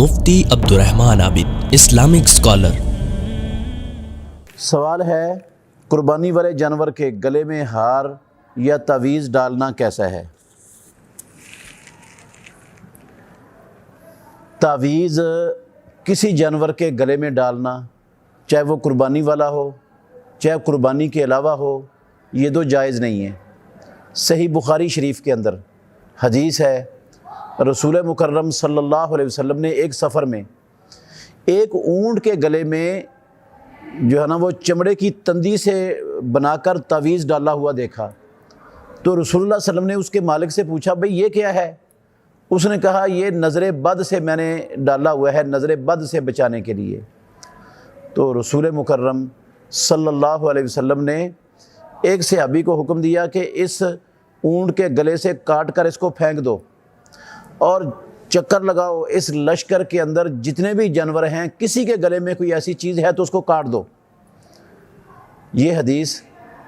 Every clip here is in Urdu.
مفتی عبدالرحمن عابد، اسلامک اسکالر۔ سوال ہے، قربانی والے جانور کے گلے میں ہار یا تعویذ ڈالنا کیسا ہے؟ تعویذ کسی جانور کے گلے میں ڈالنا، چاہے وہ قربانی والا ہو چاہے قربانی کے علاوہ ہو، یہ دو جائز نہیں ہے۔ صحیح بخاری شریف کے اندر حدیث ہے، رسول مکرم صلی اللہ علیہ وسلم نے ایک سفر میں ایک اونٹ کے گلے میں جو ہے نا وہ چمڑے کی تندی سے بنا کر تعویذ ڈالا ہوا دیکھا۔ تو رسول اللہ صلی اللہ علیہ وسلم نے اس کے مالک سے پوچھا، بھئی یہ کیا ہے؟ اس نے کہا، یہ نظر بد سے میں نے ڈالا ہوا ہے، نظر بد سے بچانے کے لیے۔ تو رسول مکرم صلی اللہ علیہ وسلم نے ایک صحابی کو حکم دیا کہ اس اونٹ کے گلے سے کاٹ کر اس کو پھینک دو اور چکر لگاؤ، اس لشکر کے اندر جتنے بھی جانور ہیں کسی کے گلے میں کوئی ایسی چیز ہے تو اس کو کاٹ دو۔ یہ حدیث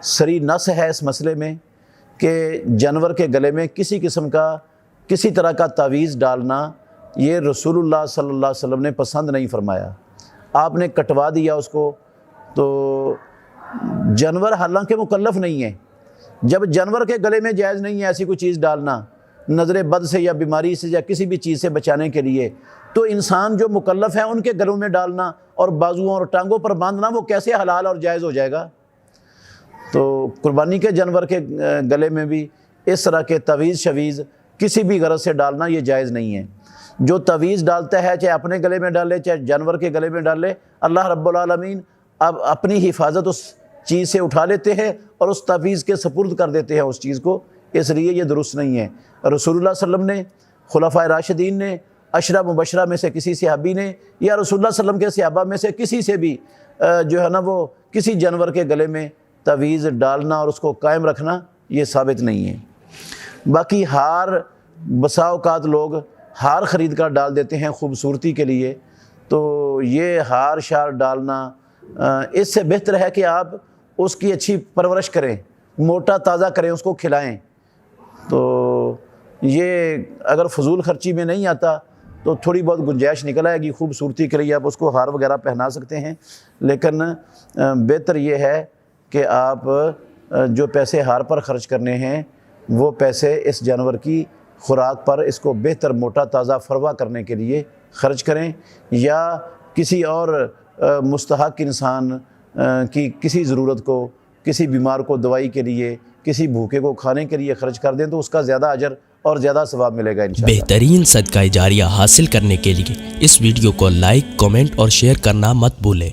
صریح نص ہے اس مسئلے میں کہ جانور کے گلے میں کسی قسم کا کسی طرح کا تعویذ ڈالنا یہ رسول اللہ صلی اللہ علیہ وسلم نے پسند نہیں فرمایا۔ آپ نے کٹوا دیا اس کو، تو جانور حالانکہ مکلف نہیں ہے، جب جانور کے گلے میں جائز نہیں ہے ایسی کوئی چیز ڈالنا نظر بد سے یا بیماری سے یا کسی بھی چیز سے بچانے کے لیے، تو انسان جو مکلف ہیں ان کے گلوں میں ڈالنا اور بازوؤں اور ٹانگوں پر باندھنا وہ کیسے حلال اور جائز ہو جائے گا؟ تو قربانی کے جانور کے گلے میں بھی اس طرح کے تعویذ شویز کسی بھی غرض سے ڈالنا یہ جائز نہیں ہے۔ جو تعویذ ڈالتا ہے چاہے اپنے گلے میں ڈالے چاہے جانور کے گلے میں ڈالے، اللہ رب العالمین اب اپنی حفاظت اس چیز سے اٹھا لیتے ہیں اور اس تعویذ کے سپرد کر دیتے ہیں اس چیز کو، اس لیے یہ درست نہیں ہے۔ رسول اللہ صلی اللہ علیہ وسلم نے، خلفائے راشدین نے، عشرہ مبشرہ میں سے کسی صحابی نے یا رسول اللہ صلی اللہ علیہ وسلم کے صحابہ میں سے کسی سے بھی جو ہے نا وہ کسی جانور کے گلے میں تعویذ ڈالنا اور اس کو قائم رکھنا یہ ثابت نہیں ہے۔ باقی ہار، بسا اوقات لوگ ہار خرید کر ڈال دیتے ہیں خوبصورتی کے لیے، تو یہ ہار شار ڈالنا اس سے بہتر ہے کہ آپ اس کی اچھی پرورش کریں، موٹا تازہ کریں، اس کو کھلائیں۔ تو یہ اگر فضول خرچی میں نہیں آتا تو تھوڑی بہت گنجائش نکل آئے گی، خوبصورتی کے لیے آپ اس کو ہار وغیرہ پہنا سکتے ہیں، لیکن بہتر یہ ہے کہ آپ جو پیسے ہار پر خرچ کرنے ہیں وہ پیسے اس جانور کی خوراک پر، اس کو بہتر موٹا تازہ فروا کرنے کے لیے خرچ کریں، یا کسی اور مستحق انسان کی کسی ضرورت کو، کسی بیمار کو دوائی کے لیے، کسی بھوکے کو کھانے کے لیے خرچ کر دیں تو اس کا زیادہ اجر اور زیادہ ثواب ملے گا انشاءاللہ۔ بہترین صدقہ جاریہ حاصل کرنے کے لیے اس ویڈیو کو لائک، کمنٹ اور شیئر کرنا مت بھولیں۔